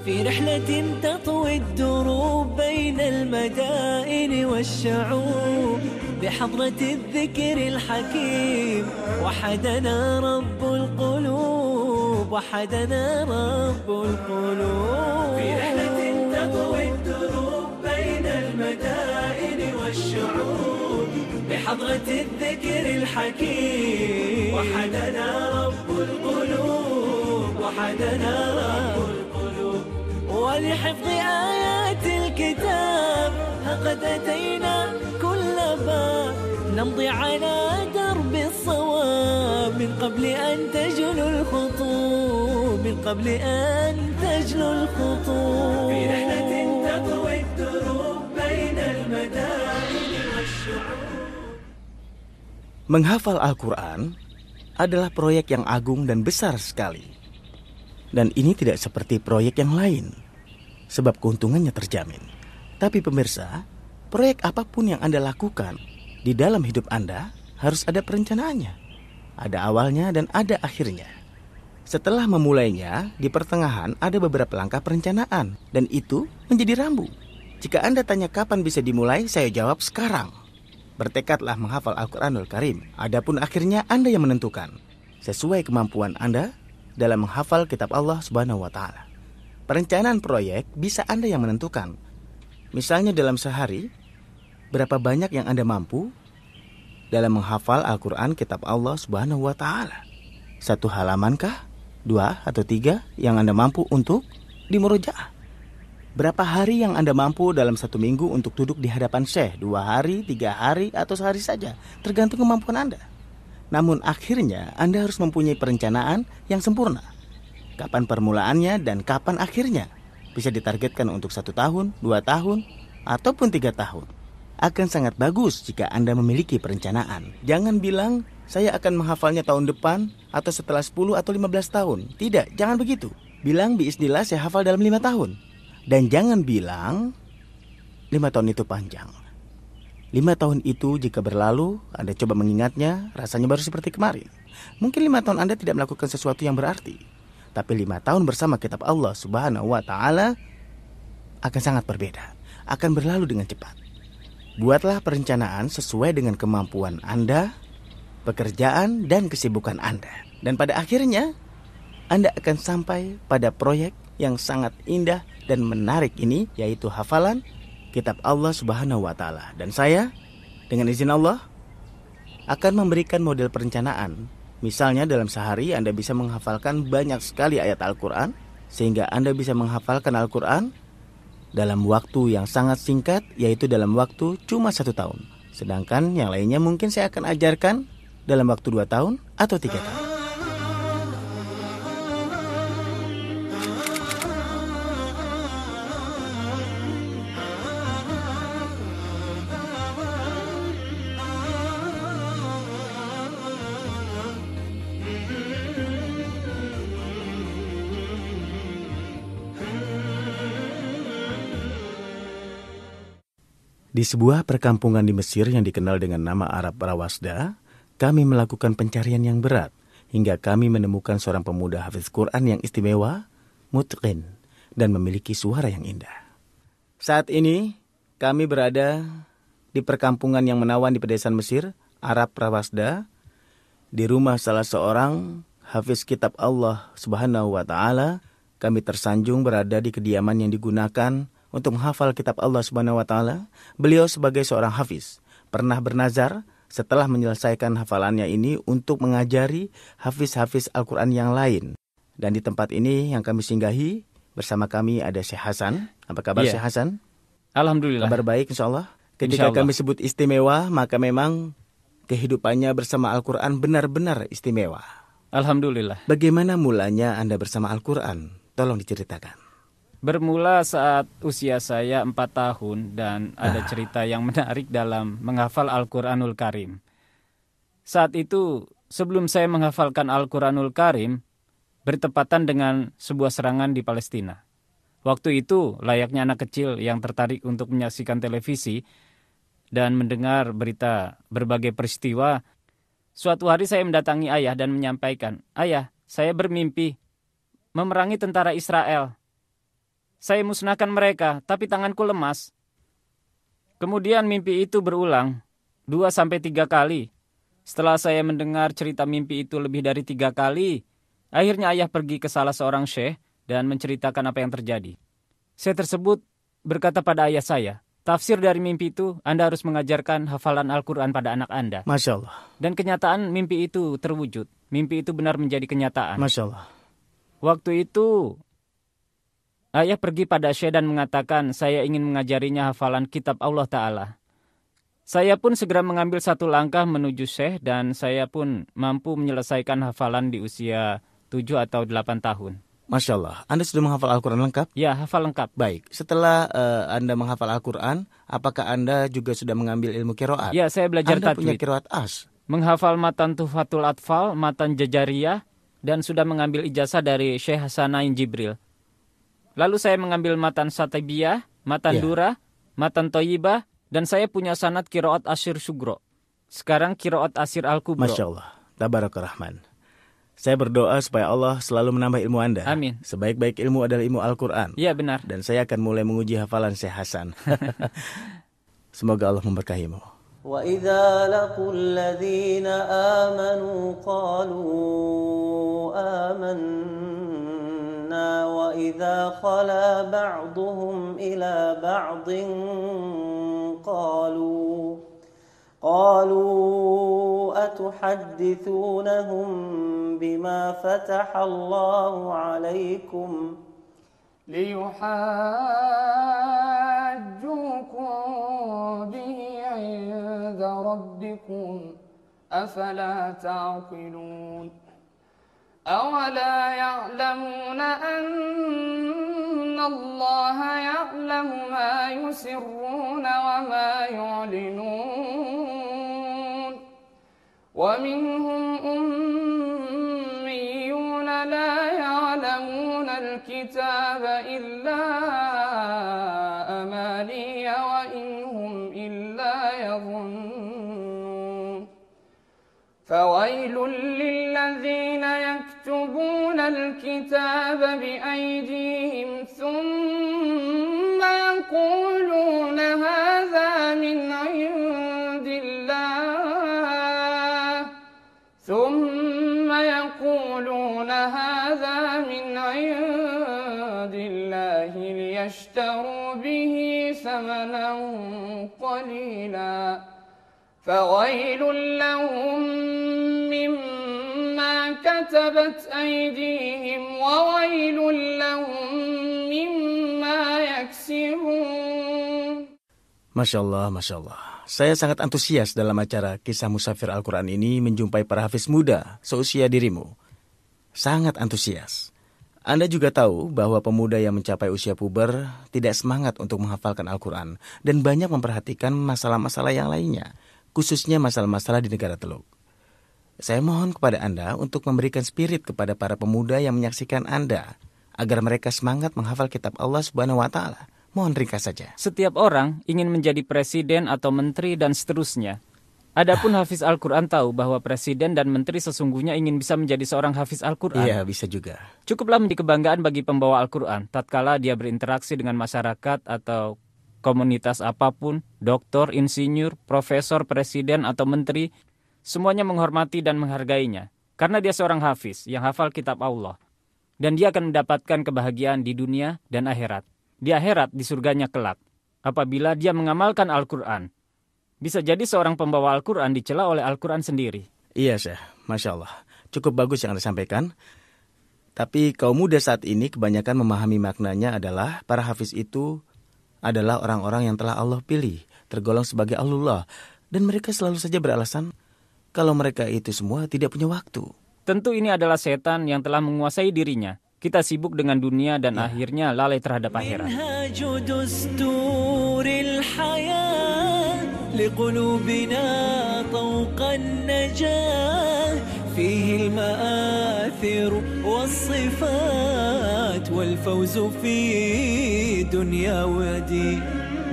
في رحلة تطوي الدروب بين المدائن والشعوب بحضرة الذكر الحكيم وحدنا رب القلوب وحدنا رب القلوب في رحلة تطوي الدروب بين المدائن والشعوب بحضرة الذكر الحكيم وحدنا رب القلوب وحدنا رب القلوب ولحفظ آيات الكتاب قد أتينا كل باب نمضي على درب الصواب من قبل أن تجلو الخطوب من قبل أن تجلو الخطوب في رحلة تطوي الدروب بين المدائن والشعوب. Menghafal Al-Quran adalah proyek yang agung dan besar sekali. Dan ini tidak seperti proyek yang lain, sebab keuntungannya terjamin. Tapi pemirsa, proyek apapun yang Anda lakukan di dalam hidup Anda harus ada perencanaannya. Ada awalnya dan ada akhirnya. Setelah memulainya, di pertengahan ada beberapa langkah perencanaan, dan itu menjadi rambu. Jika Anda tanya kapan bisa dimulai, saya jawab sekarang. Bertekadlah menghafal Al-Quranul Karim. Adapun akhirnya Anda yang menentukan, sesuai kemampuan Anda dalam menghafal kitab Allah Subhanahu wa Ta'ala. Perencanaan proyek bisa Anda yang menentukan. Misalnya dalam sehari, berapa banyak yang Anda mampu dalam menghafal Al-Quran kitab Allah Subhanahu wa Ta'ala? 1 halamankah? 2 atau 3 yang Anda mampu untuk dimurojaah? Berapa hari yang Anda mampu dalam 1 minggu untuk duduk di hadapan Syekh? 2 hari, 3 hari, atau sehari saja? Tergantung kemampuan Anda. Namun akhirnya Anda harus mempunyai perencanaan yang sempurna. Kapan permulaannya dan kapan akhirnya? Bisa ditargetkan untuk 1 tahun, 2 tahun, ataupun 3 tahun. Akan sangat bagus jika Anda memiliki perencanaan. Jangan bilang, saya akan menghafalnya tahun depan atau setelah 10 atau 15 tahun. Tidak, jangan begitu. Bilang biiznillah saya hafal dalam 5 tahun. Dan jangan bilang 5 tahun itu panjang. 5 tahun itu jika berlalu, Anda coba mengingatnya, rasanya baru seperti kemarin. Mungkin 5 tahun Anda tidak melakukan sesuatu yang berarti. Tapi 5 tahun bersama kitab Allah Subhanahu wa Ta'ala akan sangat berbeda. Akan berlalu dengan cepat. Buatlah perencanaan sesuai dengan kemampuan Anda, pekerjaan, dan kesibukan Anda. Dan pada akhirnya, Anda akan sampai pada proyek yang sangat indah dan menarik ini, yaitu hafalan kitab Allah Subhanahu wa Ta'ala. Dan saya, dengan izin Allah, akan memberikan model perencanaan. Misalnya dalam sehari Anda bisa menghafalkan banyak sekali ayat Al-Quran, sehingga Anda bisa menghafalkan Al-Quran dalam waktu yang sangat singkat, yaitu dalam waktu cuma 1 tahun. Sedangkan yang lainnya mungkin saya akan ajarkan dalam waktu 2 tahun atau 3 tahun. Di sebuah perkampungan di Mesir yang dikenal dengan nama Arab Rawasda, kami melakukan pencarian yang berat hingga kami menemukan seorang pemuda hafiz Quran yang istimewa, mutqin, dan memiliki suara yang indah. Saat ini, kami berada di perkampungan yang menawan di pedesaan Mesir, Arab Rawasda, di rumah salah seorang hafiz kitab Allah Subhanahu wa Ta'ala. Kami tersanjung berada di kediaman yang digunakan untuk menghafal kitab Allah Subhanahu wa Ta'ala. Beliau sebagai seorang hafiz pernah bernazar setelah menyelesaikan hafalannya ini untuk mengajari hafiz-hafiz Al-Quran yang lain. Dan di tempat ini yang kami singgahi, bersama kami ada Syekh Hasan. Apa kabar Syekh Hasan? Alhamdulillah. Kabar baik insyaAllah. Ketika kami sebut istimewa, maka memang kehidupannya bersama Al-Quran benar-benar istimewa. Alhamdulillah. Bagaimana mulanya Anda bersama Al-Quran? Tolong diceritakan. Bermula saat usia saya 4 tahun dan ada cerita yang menarik dalam menghafal Al-Quranul Karim. Saat itu, sebelum saya menghafalkan Al-Quranul Karim, bertepatan dengan sebuah serangan di Palestina. Waktu itu, layaknya anak kecil yang tertarik untuk menyaksikan televisi dan mendengar berita berbagai peristiwa, suatu hari saya mendatangi ayah dan menyampaikan, "Ayah, saya bermimpi memerangi tentara Israel." saya musnahkan mereka, tapi tanganku lemas. Kemudian mimpi itu berulang 2-3 kali. Setelah saya mendengar cerita mimpi itu lebih dari 3 kali, akhirnya ayah pergi ke salah seorang syekh dan menceritakan apa yang terjadi. Syekh tersebut berkata pada ayah saya, tafsir dari mimpi itu Anda harus mengajarkan hafalan Al-Quran pada anak Anda. Masya Allah. Dan kenyataan mimpi itu terwujud. Mimpi itu benar menjadi kenyataan. Masya Allah. Waktu itu, ayah pergi pada syekh dan mengatakan saya ingin mengajarinya hafalan kitab Allah Ta'ala. Saya pun segera mengambil satu langkah menuju syekh dan saya pun mampu menyelesaikan hafalan di usia 7 atau 8 tahun. Masya Allah. Anda sudah menghafal Al-Quran lengkap? Ya, hafal lengkap. Baik. Setelah Anda menghafal Al-Quran, apakah Anda juga sudah mengambil ilmu qiraat? Ya, saya belajar Anda punya tajwid. qiraat as. Menghafal matan Tuhfatul Atfal, matan Jajariyah, dan sudah mengambil ijazah dari Syekh Hasanain Jibril. Lalu saya mengambil matan Satibiyah, matan Dura, matan Toyibah, dan saya punya sanad qiraat Asyir Sugro. Sekarang qiraat Asyir Al-Kubro. Masya Allah. Tabarakalrahman. Saya berdoa supaya Allah selalu menambah ilmu Anda. Amin. Sebaik-baik ilmu adalah ilmu Al-Quran. Iya, benar. Dan saya akan mulai menguji hafalan Syekh Hasan. Semoga Allah memberkahimu. وَإِذَا لَقُوا الَّذِينَ آمَنُوا قَالُوا آمَنَّا وَإِذَا خَلَا بَعْضُهُمْ إِلَى بَعْضٍ قالوا أتحدثونهم بما فتح الله عليكم ليحاجوكم به عند ربكم أفلا تعقلون أولا يعلمون أن الله يعلم ما يسرون وما يعلنون ومنهم أميون لا يعلمون الكتاب إلا أماني وإن هم إلا يظنون فويل للذين يكتبون الكتاب بأيديهم ثم يقولون هذا من عند الله ليشتروا به ثمنا قليلا فويل لهم مما كتبت أيديهم وويل لهم مما يكسبون. Masya Allah, Masya Allah. Saya sangat antusias dalam acara kisah Musafir Al-Quran ini menjumpai para hafiz muda seusia dirimu. Sangat antusias. Anda juga tahu bahwa pemuda yang mencapai usia puber tidak semangat untuk menghafalkan Al-Quran dan banyak memperhatikan masalah-masalah yang lainnya, khususnya masalah-masalah di negara Teluk. Saya mohon kepada Anda untuk memberikan spirit kepada para pemuda yang menyaksikan Anda, agar mereka semangat menghafal kitab Allah Subhanahu wa Ta'ala. Mohon ringkas saja. Setiap orang ingin menjadi presiden atau menteri dan seterusnya. Adapun hafiz Al-Quran tahu bahwa presiden dan menteri sesungguhnya ingin bisa menjadi seorang hafiz Al-Quran. Iya, bisa juga. Cukuplah menjadi kebanggaan bagi pembawa Al-Quran tatkala dia berinteraksi dengan masyarakat atau komunitas apapun, doktor, insinyur, profesor, presiden, atau menteri, semuanya menghormati dan menghargainya. Karena dia seorang hafiz yang hafal kitab Allah. Dan dia akan mendapatkan kebahagiaan di dunia dan akhirat. Di akhirat, di surganya kelak. Apabila dia mengamalkan Al-Quran. Bisa jadi seorang pembawa Al-Quran dicela oleh Al-Quran sendiri. Iya, Syekh. Masya Allah. Cukup bagus yang Anda sampaikan. Tapi kaum muda saat ini kebanyakan memahami maknanya adalah para hafiz itu adalah orang-orang yang telah Allah pilih, tergolong sebagai Allah. Dan mereka selalu saja beralasan kalau mereka itu semua tidak punya waktu. Tentu ini adalah setan yang telah menguasai dirinya. Kita sibuk dengan dunia dan akhirnya lalai terhadap akhirat. لقلوبنا طوق النجاة فيه المآثر والصفات والفوز في دنيا ودين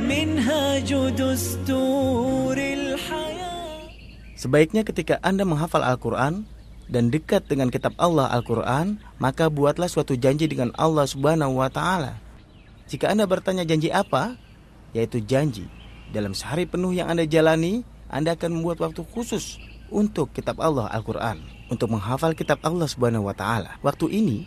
منهاج دستور الحياة. Sebaiknya ketika Anda menghafal Al-Quran dan dekat dengan kitab Allah Al-Quran, maka buatlah suatu janji dengan Allah Subhanahu wa Ta'ala. Jika Anda bertanya janji apa, yaitu janji dalam sehari penuh yang Anda jalani, Anda akan membuat waktu khusus untuk kitab Allah Al-Quran, untuk menghafal kitab Allah Subhanahu wa Ta'ala. Waktu ini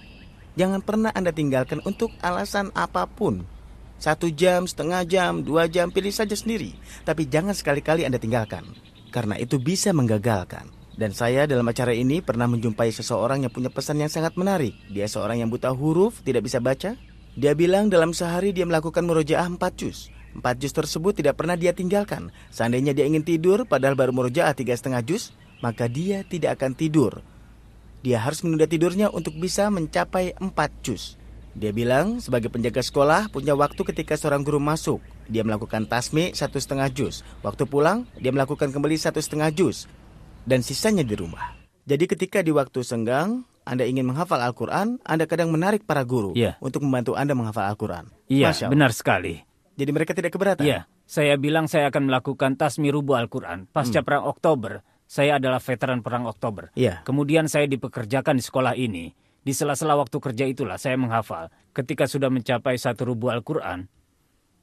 jangan pernah Anda tinggalkan untuk alasan apapun. 1 jam, setengah jam, 2 jam, pilih saja sendiri. Tapi jangan sekali-kali Anda tinggalkan, karena itu bisa menggagalkan. Dan saya dalam acara ini pernah menjumpai seseorang yang punya pesan yang sangat menarik. Dia seorang yang buta huruf, tidak bisa baca. Dia bilang dalam sehari dia melakukan murojaah 4 juz. 4 juz tersebut tidak pernah dia tinggalkan. Seandainya dia ingin tidur padahal baru murojaah 3,5 juz, maka dia tidak akan tidur. Dia harus menunda tidurnya untuk bisa mencapai 4 juz. Dia bilang sebagai penjaga sekolah punya waktu ketika seorang guru masuk, dia melakukan tasmi 1,5 juz. Waktu pulang dia melakukan kembali 1,5 juz. Dan sisanya di rumah. Jadi ketika di waktu senggang Anda ingin menghafal Al-Quran, Anda kadang menarik para guru untuk membantu Anda menghafal Al-Quran. Iya, benar sekali. Jadi mereka tidak keberatan? Iya, saya bilang saya akan melakukan tasmi rubu Al-Quran. Pasca Perang Oktober, saya adalah veteran Perang Oktober. Iya. Kemudian saya dipekerjakan di sekolah ini. Di sela-sela waktu kerja itulah saya menghafal. Ketika sudah mencapai 1 rubu Al-Quran,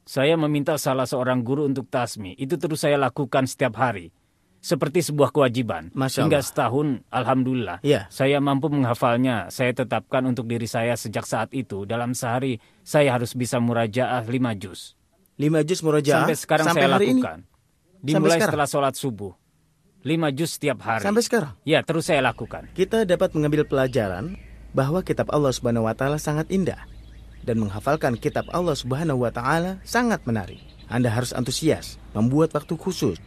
saya meminta salah seorang guru untuk tasmi. Itu terus saya lakukan setiap hari. Seperti sebuah kewajiban. Hingga setahun, alhamdulillah, saya mampu menghafalnya. Saya tetapkan untuk diri saya sejak saat itu. Dalam sehari, saya harus bisa murajaah 5 juz. 5 juz murajaah? Sampai sekarang saya lakukan. Dimulai setelah sholat subuh. 5 juz setiap hari. Sampai sekarang? Ya, terus saya lakukan. Kita dapat mengambil pelajaran bahwa kitab Allah Subhanahu wa Ta'ala sangat indah. Dan menghafalkan kitab Allah Subhanahu wa Ta'ala sangat menarik. Anda harus antusias, membuat waktu khusus.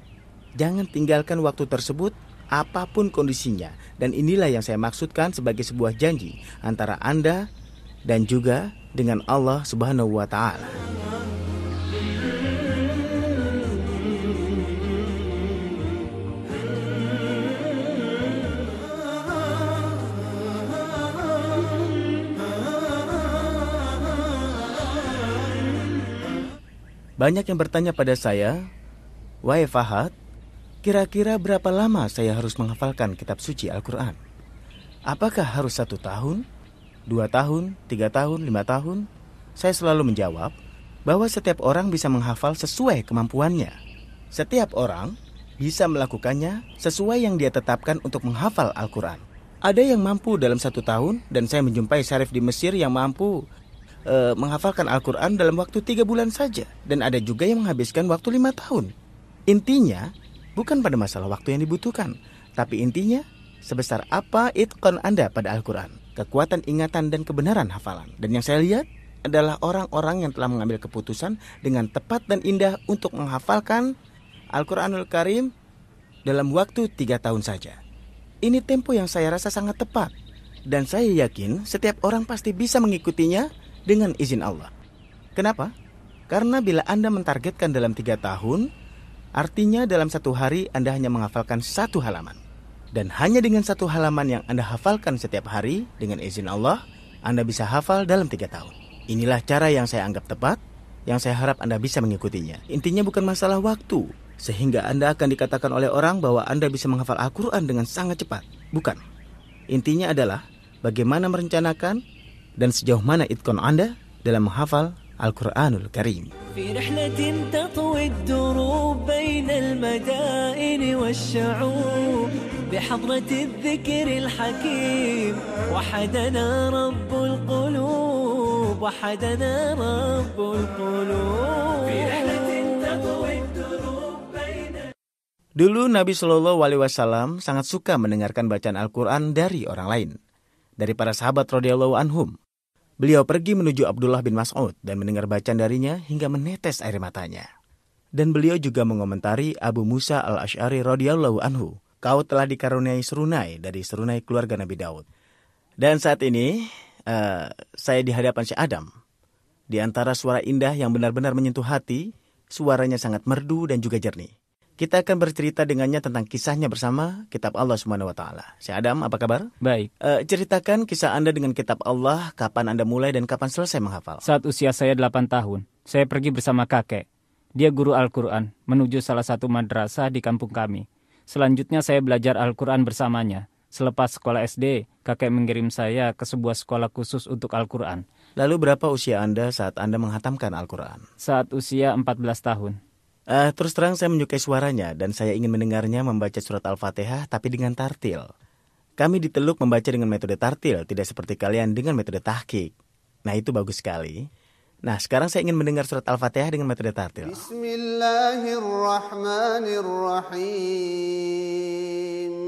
Jangan tinggalkan waktu tersebut apapun kondisinya. Dan inilah yang saya maksudkan sebagai sebuah janji antara Anda dan juga dengan Allah Subhanahu wa Ta'ala. Banyak yang bertanya pada saya, "Wahai Fahad, kira-kira berapa lama saya harus menghafalkan kitab suci Al-Quran? Apakah harus 1 tahun, 2 tahun, 3 tahun, 5 tahun?" Saya selalu menjawab bahwa setiap orang bisa menghafal sesuai kemampuannya. Setiap orang bisa melakukannya sesuai yang dia tetapkan untuk menghafal Al-Quran. Ada yang mampu dalam 1 tahun, dan saya menjumpai syarif di Mesir yang mampu menghafalkan Al-Quran dalam waktu 3 bulan saja. Dan ada juga yang menghabiskan waktu 5 tahun. Intinya, bukan pada masalah waktu yang dibutuhkan, tapi intinya sebesar apa itqan Anda pada Al-Quran, kekuatan ingatan dan kebenaran hafalan. Dan yang saya lihat adalah orang-orang yang telah mengambil keputusan dengan tepat dan indah untuk menghafalkan Al-Quranul Karim dalam waktu 3 tahun saja. Ini tempo yang saya rasa sangat tepat. Dan saya yakin setiap orang pasti bisa mengikutinya dengan izin Allah. Kenapa? Karena bila Anda mentargetkan dalam 3 tahun, artinya dalam 1 hari Anda hanya menghafalkan 1 halaman. Dan hanya dengan 1 halaman yang Anda hafalkan setiap hari, dengan izin Allah, Anda bisa hafal dalam 3 tahun. Inilah cara yang saya anggap tepat, yang saya harap Anda bisa mengikutinya. Intinya bukan masalah waktu, sehingga Anda akan dikatakan oleh orang bahwa Anda bisa menghafal Al-Quran dengan sangat cepat. Bukan. Intinya adalah bagaimana merencanakan dan sejauh mana itqan Anda dalam menghafal Al-Quranul Karim. في رحلة تطوي الدروب بين المدائن والشعوب بحضرة الذكر الحكيم وحدنا رب القلوب وحدنا رب القلوب في رحلة تطوي الدروب بين. Dulu Nabi Shallallahu Alaihi Wasallam sangat suka mendengarkan bacaan Al-Quran dari orang lain, dari para sahabat radhiyallahu anhum. Beliau pergi menuju Abdullah bin Mas'ud dan mendengar bacaan darinya hingga menetes air matanya. Dan beliau juga mengomentari Abu Musa al-Asy'ari radhiyallahu anhu, "Kau telah dikaruniai serunai dari serunai keluarga Nabi Daud." Dan saat ini saya di hadapan Syekh Adam. Di antara suara indah yang benar-benar menyentuh hati, suaranya sangat merdu dan juga jernih. Kita akan bercerita dengannya tentang kisahnya bersama kitab Allah Subhanahu wa Ta'ala. Syekh Adam, apa kabar? Baik. Ceritakan kisah Anda dengan kitab Allah, kapan Anda mulai dan kapan selesai menghafal. Saat usia saya 8 tahun, saya pergi bersama kakek. Dia guru Al-Quran, menuju salah satu madrasah di kampung kami. Selanjutnya saya belajar Al-Quran bersamanya. Selepas sekolah SD, kakek mengirim saya ke sebuah sekolah khusus untuk Al-Quran. Lalu berapa usia Anda saat Anda menghatamkan Al-Quran? Saat usia 14 tahun. Terus terang saya menyukai suaranya dan saya ingin mendengarnya membaca surat Al-Fatihah tapi dengan tartil. Kami di Teluk membaca dengan metode tartil, tidak seperti kalian dengan metode tahqiq. Nah, itu bagus sekali. Nah, sekarang saya ingin mendengar surat Al-Fatihah dengan metode tartil. Bismillahirrahmanirrahim.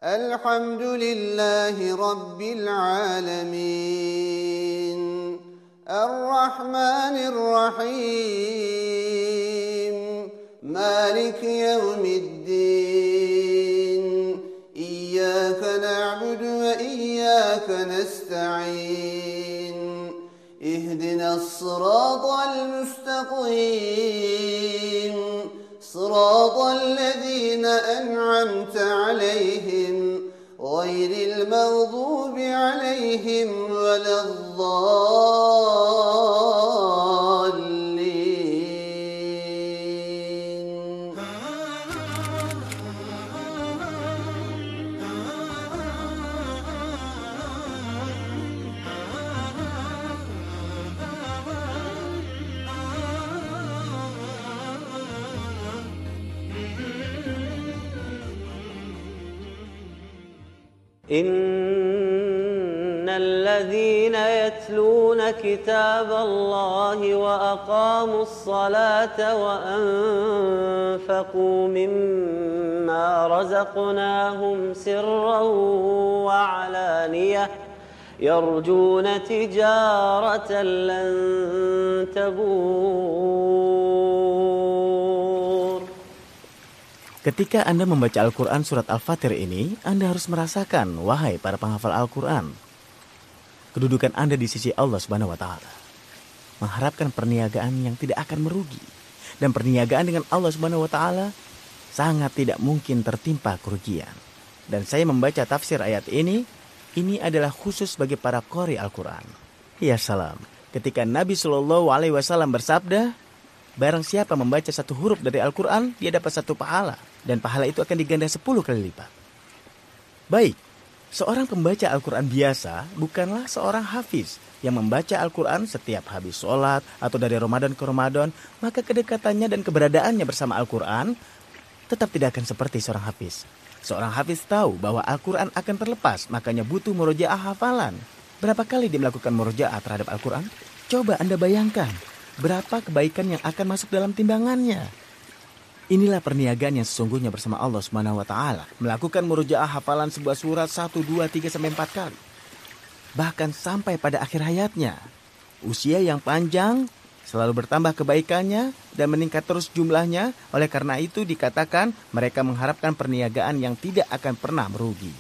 Alhamdulillahi Rabbil Alamin. Ar-Rahmanir-Rahim. Malik Yawmiddin. Iyyaka na'budu wa iyyaka nasta'in. Ihdina as-siratal mustaqim. صراط الذين أنعمت عليهم غير المغضوب عليهم ولا الضالين. إن الذين يتلون كتاب الله وأقاموا الصلاة وأنفقوا مما رزقناهم سرا وعلانية يرجون تجارة لن تبور. Ketika Anda membaca Al-Quran surat Al-Fatir ini, Anda harus merasakan, wahai para penghafal Al-Quran, kedudukan Anda di sisi Allah Subhanahu wa Ta'ala. Mengharapkan perniagaan yang tidak akan merugi. Dan perniagaan dengan Allah Subhanahu wa Ta'ala sangat tidak mungkin tertimpa kerugian. Dan saya membaca tafsir ayat ini adalah khusus bagi para qori Al-Quran. Ya salam, ketika Nabi SAW bersabda, barang siapa membaca satu huruf dari Al-Quran, dia dapat satu pahala. Dan pahala itu akan diganda 10 kali lipat. Baik, seorang pembaca Al-Quran biasa bukanlah seorang hafiz yang membaca Al-Quran setiap habis sholat atau dari Ramadan ke Ramadan, maka kedekatannya dan keberadaannya bersama Al-Quran tetap tidak akan seperti seorang hafiz. Seorang hafiz tahu bahwa Al-Quran akan terlepas, makanya butuh murojaah hafalan. Berapa kali dia melakukan murojaah terhadap Al-Quran? Coba Anda bayangkan, berapa kebaikan yang akan masuk dalam timbangannya. Inilah perniagaan yang sesungguhnya bersama Allah Subhanahu wa Ta'ala. Melakukan murojaah hafalan sebuah surat 1, 2, 3, sampai 4 kali. Bahkan sampai pada akhir hayatnya. Usia yang panjang selalu bertambah kebaikannya dan meningkat terus jumlahnya. Oleh karena itu dikatakan mereka mengharapkan perniagaan yang tidak akan pernah merugi.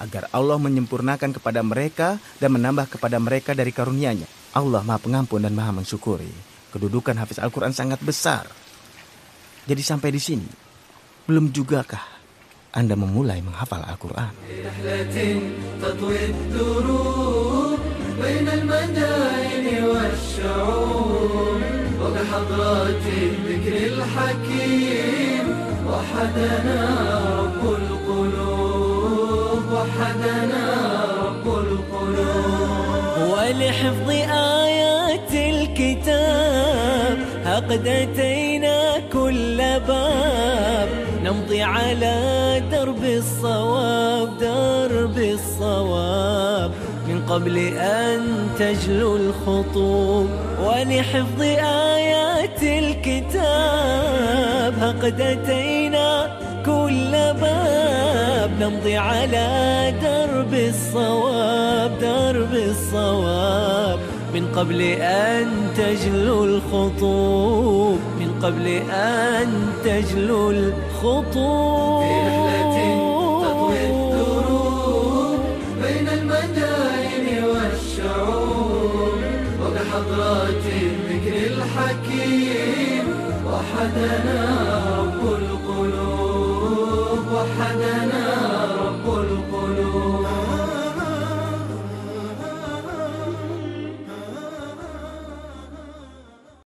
Agar Allah menyempurnakan kepada mereka dan menambah kepada mereka dari karunia-Nya. Allah Maha Pengampun dan Maha Mensyukuri. Kedudukan hafiz Al-Quran sangat besar. Jadi sampai di sini, belum jugakah Anda memulai menghafal Al-Quran? ولحفظ آيات الكتاب قد أتينا كل باب نمضي على درب الصواب من قبل أن تجلو الخطوب ولحفظ آيات الكتاب قد أتينا كل باب نمضي على درب الصواب من قبل أن تجلو الخطوب من قبل أن تجلو الخطوب في رحلة تطوي الدروب بين المدائن والشعوب وبحضرات الذكر الحكيم وحدنا